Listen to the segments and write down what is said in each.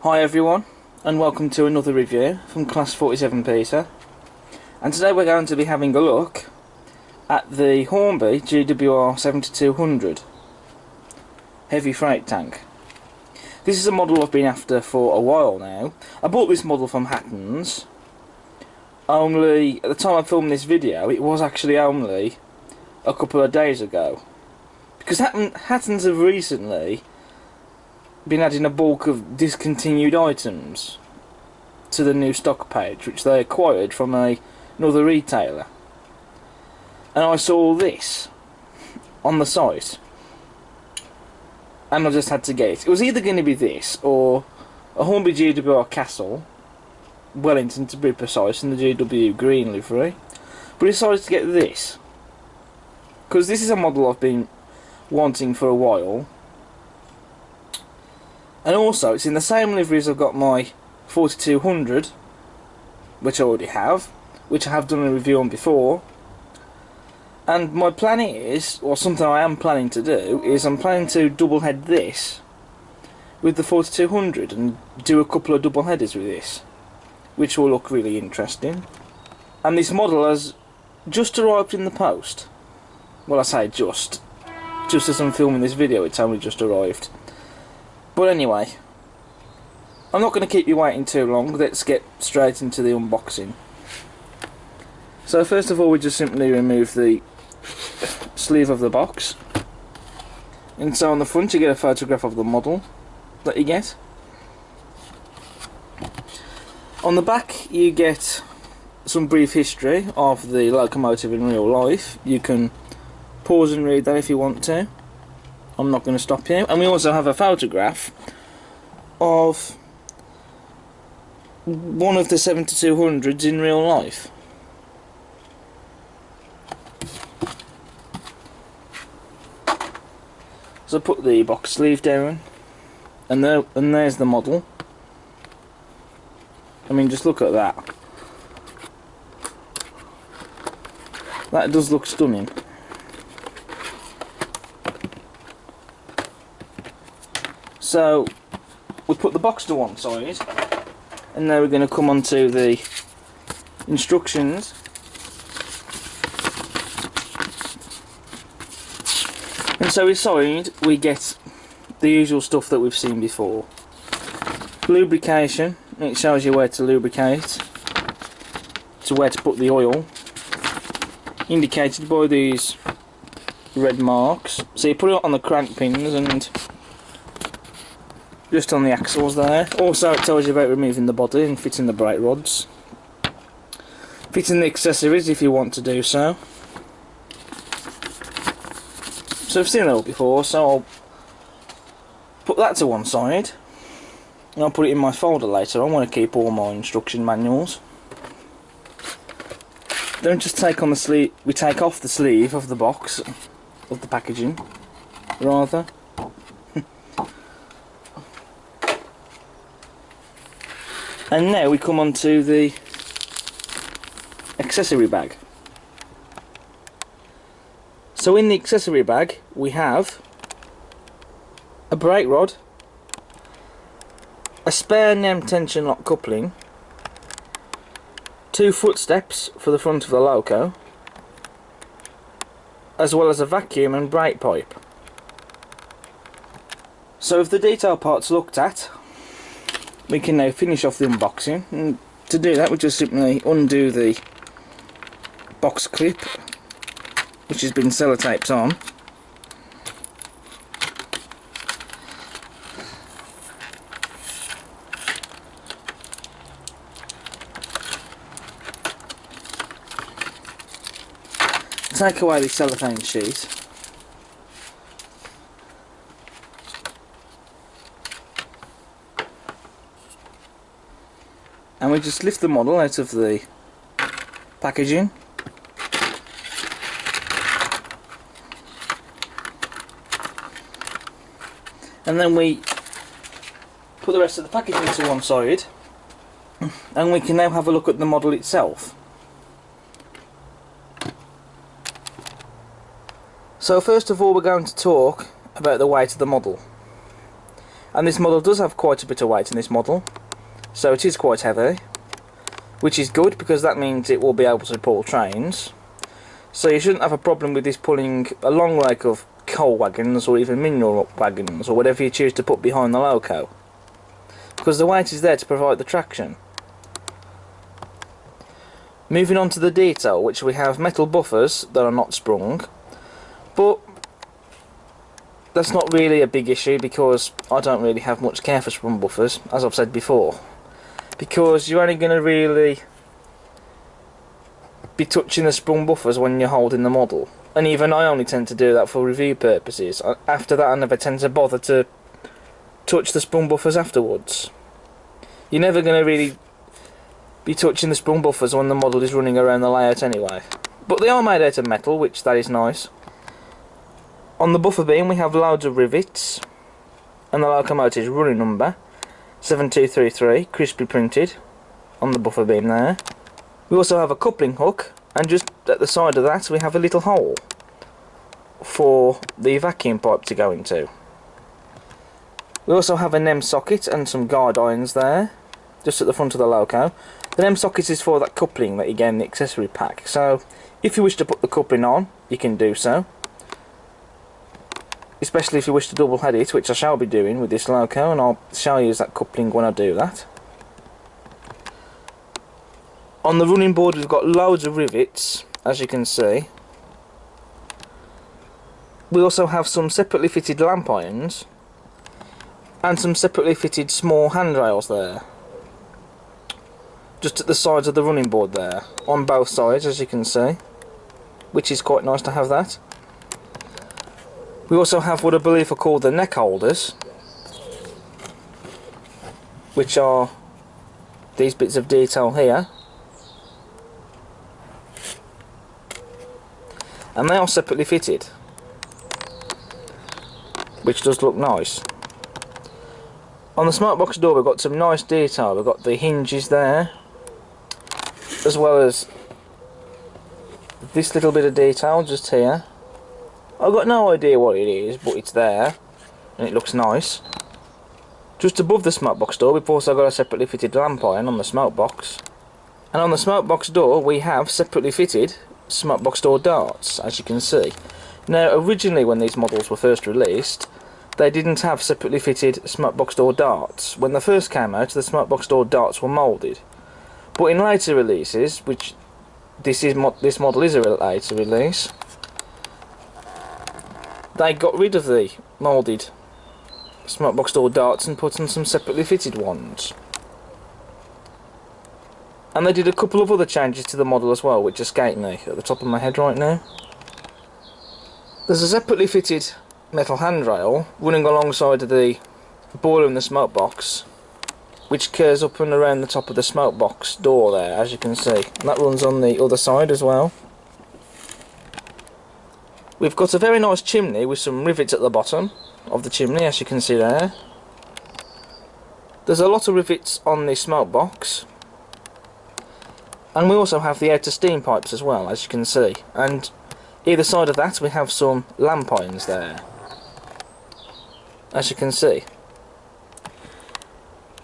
Hi everyone, and welcome to another review from Class 47 Peter. And today we're going to be having a look at the Hornby GWR 7200 heavy freight tank. This is a model I've been after for a while now. I bought this model from Hatton's, only at the time I filmed this video it was actually only a couple of days ago, because Hatton's have recently been adding a bulk of discontinued items to the new stock page, which they acquired from another retailer. And I saw this on the site, and I just had to get it. It was either going to be this or a Hornby GWR Castle, Wellington to be precise, in the GW green livery. But I decided to get this because this is a model I've been wanting for a while. And also, it's in the same livery as I've got my 4200, which I already have, which I have done a review on before. And my plan is, or something I am planning to do, is I'm planning to double head this with the 4200 and do a couple of double headers with this, which will look really interesting. And this model has just arrived in the post. Well, I say just as I'm filming this video, it's only just arrived. But anyway, I'm not going to keep you waiting too long. Let's get straight into the unboxing. So first of all, we just simply remove the sleeve of the box. And so on the front you get a photograph of the model that you get. On the back you get some brief history of the locomotive in real life. You can pause and read that if you want to. I'm not going to stop you. And we also have a photograph of one of the 7200s in real life. So I put the box sleeve down, and there's the model. I mean, just look at that. That does look stunning. So we put the box to one side, and now we're going to come on to the instructions. And so inside we get the usual stuff that we've seen before. Lubrication, it shows you where to lubricate, to where to put the oil, indicated by these red marks. So you put it on the crank pins and just on the axles there. Also it tells you about removing the body and fitting the brake rods, fitting the accessories if you want to do so. So I've seen that all before, so I'll put that to one side and I'll put it in my folder later. I want to keep all my instruction manuals. Then just take on the sleeve, we take off the sleeve of the box, of the packaging rather. And now we come on to the accessory bag. So in the accessory bag we have a brake rod, a spare NEM tension lock coupling, 2 footsteps for the front of the loco, as well as a vacuum and brake pipe. So if the detail part's looked at, we can now finish off the unboxing, and to do that we just simply undo the box clip, which has been sellotaped on. Take away the cellophane sheet. And we just lift the model out of the packaging. And then we put the rest of the packaging to one side, and we can now have a look at the model itself. So first of all we're going to talk about the weight of the model. And this model does have quite a bit of weight in this model, so it is quite heavy, which is good because that means it will be able to pull trains. So you shouldn't have a problem with this pulling a long rake of coal wagons or even mineral wagons or whatever you choose to put behind the loco, because the weight is there to provide the traction. Moving on to the detail, which we have metal buffers that are not sprung, but that's not really a big issue because I don't really have much care for sprung buffers, as I've said before, because you're only going to really be touching the sprung buffers when you're holding the model, and even I only tend to do that for review purposes. After that I never tend to bother to touch the sprung buffers afterwards. You're never going to really be touching the sprung buffers when the model is running around the layout anyway, but they are made out of metal, which that is nice. On the buffer beam we have loads of rivets, and the locomotive's running number 7233 crisply printed on the buffer beam there. We also have a coupling hook, and just at the side of that we have a little hole for the vacuum pipe to go into. We also have a NEM socket and some guide irons there, just at the front of the loco. The NEM socket is for that coupling that you get in the accessory pack, so if you wish to put the coupling on, you can do so. Especially if you wish to double head it, which I shall be doing with this loco, and I'll show you that coupling when I do that. On the running board we've got loads of rivets, as you can see. We also have some separately fitted lamp irons and some separately fitted small handrails there, just at the sides of the running board there, on both sides, as you can see, which is quite nice to have that. We also have what I believe are called the neck holders, which are these bits of detail here, and they are separately fitted, which does look nice. On the smokebox door we've got some nice detail. We've got the hinges there, as well as this little bit of detail just here. I've got no idea what it is, but it's there and it looks nice. Just above the smokebox door we've also got a separately fitted lamp iron on the smokebox, and on the smokebox door we have separately fitted smokebox door darts, as you can see. Now originally when these models were first released they didn't have separately fitted smokebox door darts. When they first came out the smokebox door darts were moulded, but in later releases, which this model is a later release, they got rid of the moulded smokebox door darts and put in some separately fitted ones. And they did a couple of other changes to the model as well, which escape me at the top of my head right now. There's a separately fitted metal handrail running alongside of the boiler in the smoke box, which curves up and around the top of the smoke box door there, as you can see. And that runs on the other side as well. We've got a very nice chimney with some rivets at the bottom of the chimney, as you can see there. There's a lot of rivets on the smoke box, and we also have the outer steam pipes as well, as you can see. And either side of that we have some lamp irons there, as you can see.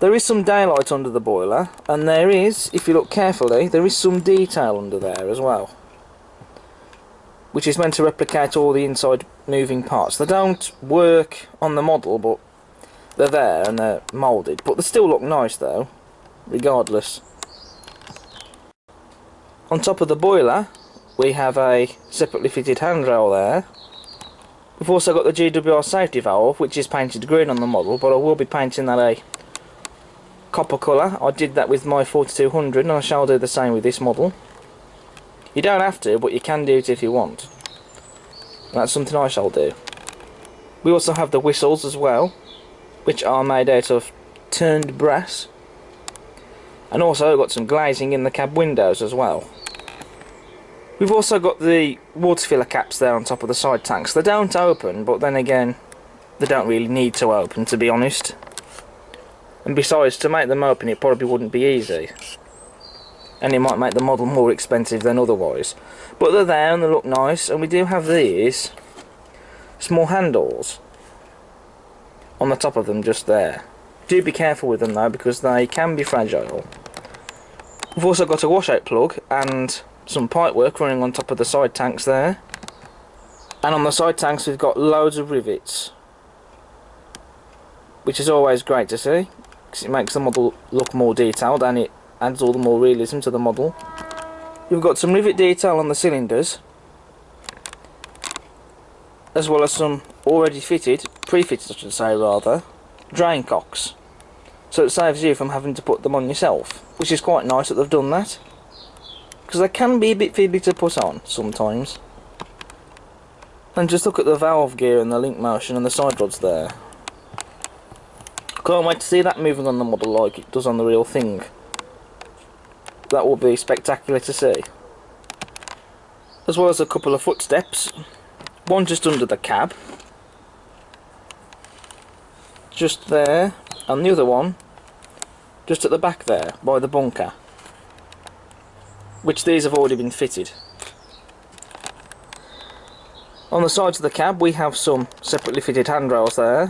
There is some daylight under the boiler, and there is, if you look carefully, there is some detail under there as well, which is meant to replicate all the inside moving parts. They don't work on the model, but they're there and they're moulded, but they still look nice though, regardless. On top of the boiler we have a separately fitted handrail there. We've also got the GWR safety valve, which is painted green on the model, but I will be painting that a copper colour. I did that with my 4200 and I shall do the same with this model. You don't have to, but you can do it if you want. And that's something I shall do. We also have the whistles as well, which are made out of turned brass. And also got some glazing in the cab windows as well. We've also got the water filler caps there on top of the side tanks. They don't open, but then again, they don't really need to open, to be honest. And besides, to make them open it probably wouldn't be easy. And it might make the model more expensive than otherwise. But they're there and they look nice, and we do have these small handles, on the top of them just there. Do be careful with them though, because they can be fragile. We've also got a washout plug and some pipe work running on top of the side tanks there. And on the side tanks we've got loads of rivets, which is always great to see, because it makes the model look more detailed and it adds all the more realism to the model. You've got some rivet detail on the cylinders, as well as some already pre-fitted I should say rather, drain cocks. So it saves you from having to put them on yourself, which is quite nice that they've done that, because they can be a bit fiddly to put on sometimes. And just look at the valve gear and the link motion and the side rods there. Can't wait to see that moving on the model like it does on the real thing. That will be spectacular to see. As well as a couple of footsteps, one just under the cab, just there, and the other one just at the back there by the bunker, which these have already been fitted. On the sides of the cab we have some separately fitted handrails there.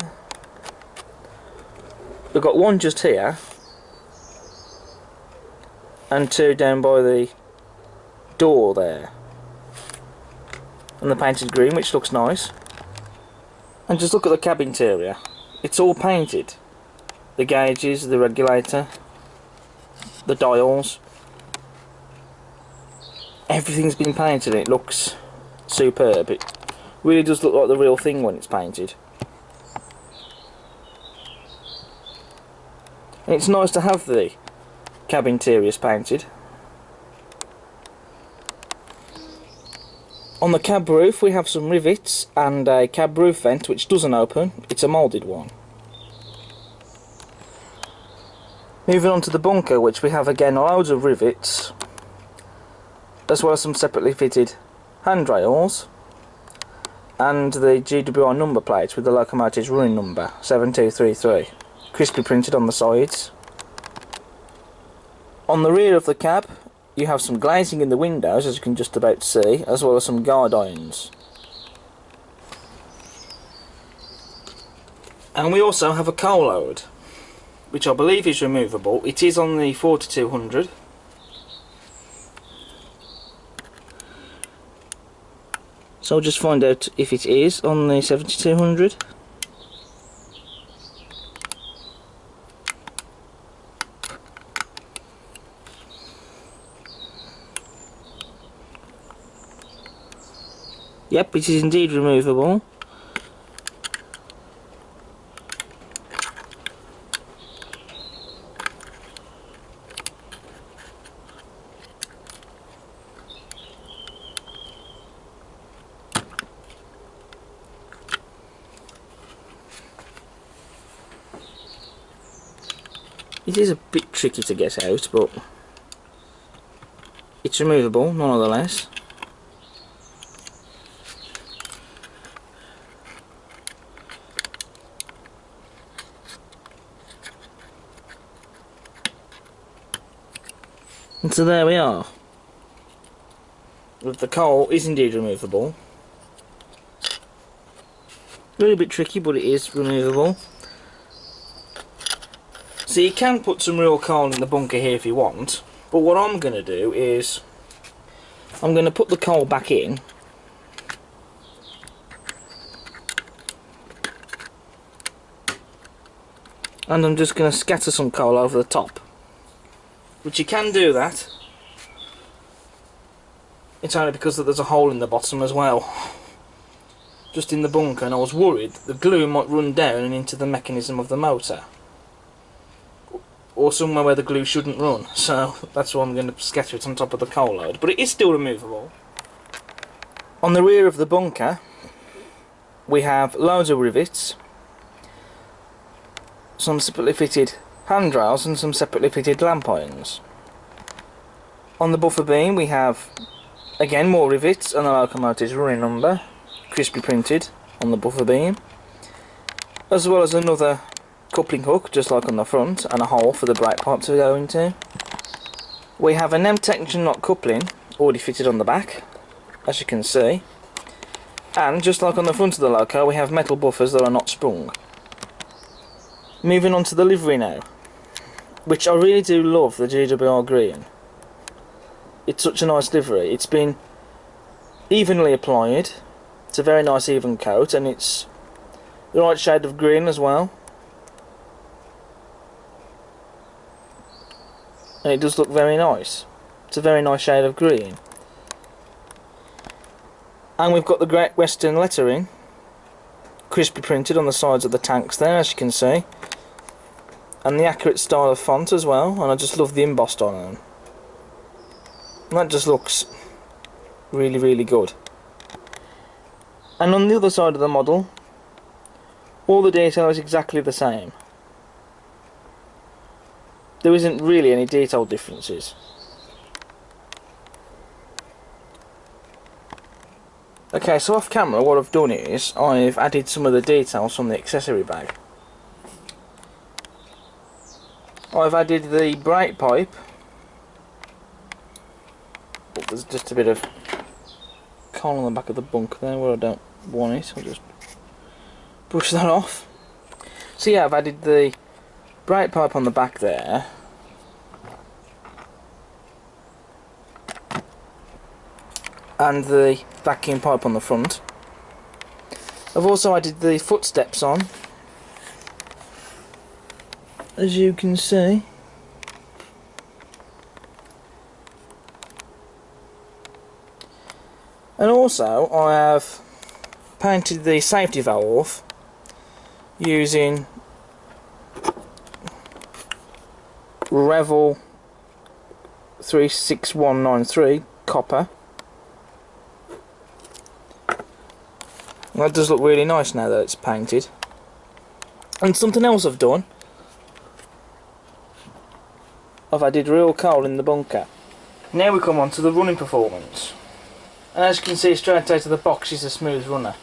We've got one just here and two down by the door there, and the painted green, which looks nice. And just look at the cab interior, it's all painted. The gauges, the regulator, the dials, everything's been painted and it looks superb. It really does look like the real thing when it's painted. And it's nice to have the cab interiors painted. On the cab roof we have some rivets and a cab roof vent which doesn't open, it's a moulded one. Moving on to the bunker, which we have again loads of rivets, as well as some separately fitted handrails and the GWR number plates with the locomotive's running number 7233 crisply printed on the sides. On the rear of the cab you have some glazing in the windows, as you can just about see, as well as some guard irons. And we also have a coal load, which I believe is removable. It is on the 4200. So I'll just find out if it is on the 7200. Yep, it is indeed removable. It is a bit tricky to get out, but it's removable nonetheless. And so there we are. The coal is indeed removable. A little bit tricky, but it is removable. So you can put some real coal in the bunker here if you want, but what I'm going to do is I'm going to put the coal back in, and I'm just going to scatter some coal over the top, which you can do that. It's only because that there's a hole in the bottom as well, just in the bunker, and I was worried the glue might run down and into the mechanism of the motor, or somewhere where the glue shouldn't run, so that's why I'm going to scatter it on top of the coal load, but it is still removable. On the rear of the bunker we have loads of rivets, some separately fitted handrails and some separately fitted lamp irons. On the buffer beam we have again more rivets and the locomotive's running number crisply printed on the buffer beam, as well as another coupling hook just like on the front and a hole for the brake pipe to go into. We have an M tension knot coupling already fitted on the back, as you can see, and just like on the front of the loco we have metal buffers that are not sprung. Moving on to the livery now, which I really do love the GWR green. It's such a nice livery. It's been evenly applied. It's a very nice even coat, and it's the right shade of green as well. And it does look very nice. It's a very nice shade of green. And we've got the Great Western lettering, crispy printed on the sides of the tanks there, as you can see. And the accurate style of font as well, and I just love the embossed on them. And that just looks really, really good. And on the other side of the model, all the detail is exactly the same. There isn't really any detail differences. Okay, so off camera what I've done is I've added some of the details from the accessory bag. I've added the brake pipe. Oh, there's just a bit of coal on the back of the bunk there where I don't want it. I'll just brush that off. So yeah, I've added the brake pipe on the back there. And the vacuum pipe on the front. I've also added the footsteps on, as you can see. And also I have painted the safety valve using Revel 36193 copper. And that does look really nice now that it's painted. And something else I've done, I've added real coal in the bunker. Now we come on to the running performance. And as you can see straight out of the box, she's a smooth runner.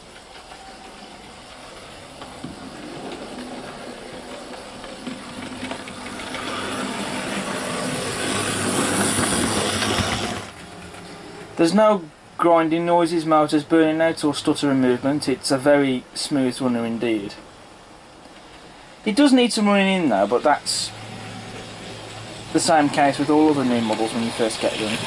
There's no grinding noises, motors burning out or stuttering movement. It's a very smooth runner indeed. It does need some running in though, but that's the same case with all other new models when you first get them.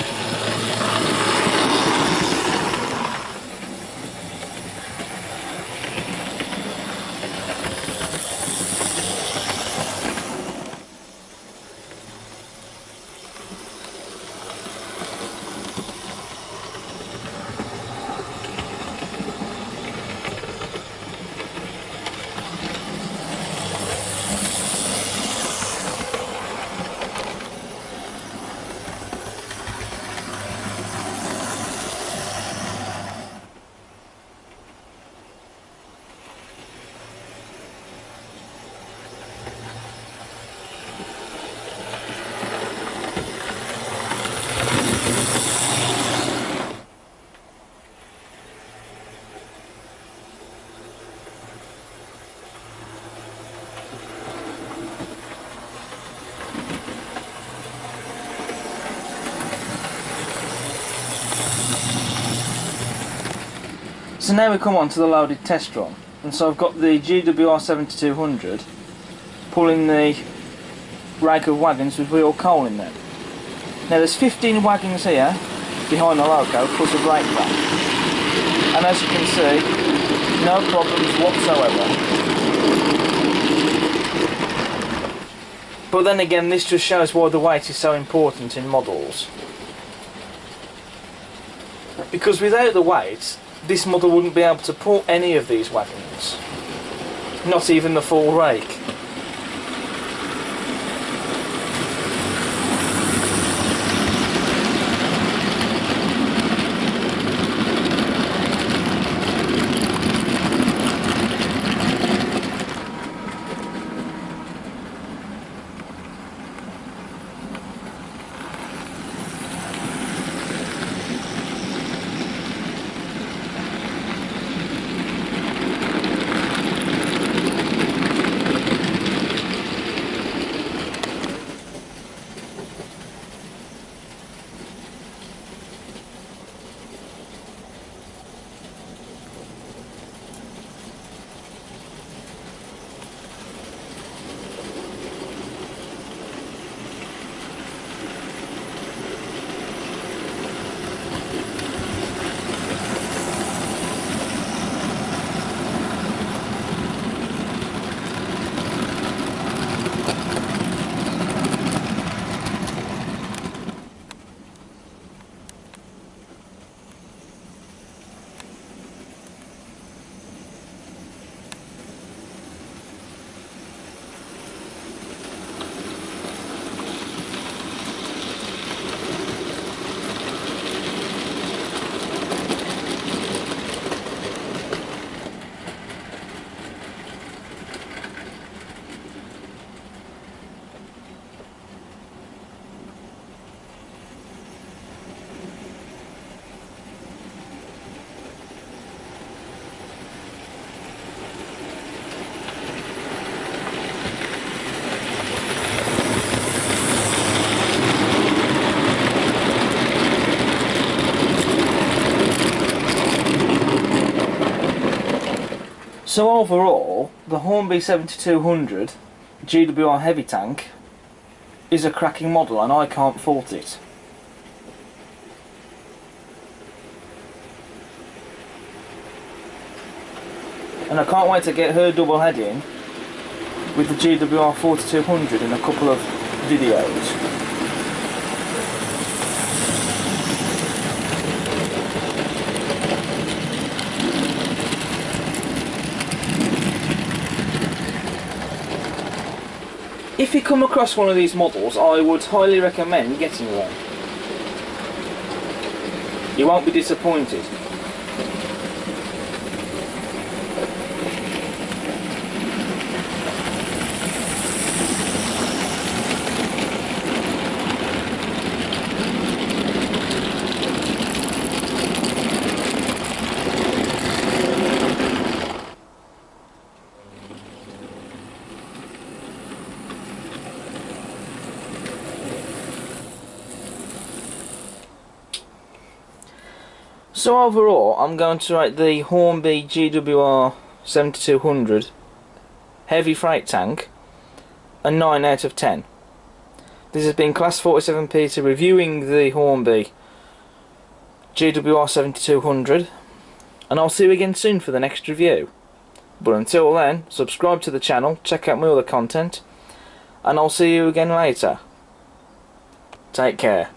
So now we come on to the loaded test run, and so I've got the GWR 7200 pulling the rake of wagons with real coal in them. Now there's 15 wagons here behind the loco plus a brake van, and as you can see, no problems whatsoever. But then again, this just shows why the weight is so important in models. Because without the weight, this model wouldn't be able to pull any of these wagons, not even the full rake. So overall, the Hornby 7200 GWR heavy tank is a cracking model and I can't fault it. And I can't wait to get her double head in with the GWR 4200 in a couple of videos. If you come across one of these models, I would highly recommend getting one. You won't be disappointed. So overall, I'm going to rate the Hornby GWR 7200 heavy freight tank a 9 out of 10. This has been Class 47 Peter reviewing the Hornby GWR 7200, and I'll see you again soon for the next review. But until then, subscribe to the channel, check out my other content, and I'll see you again later. Take care.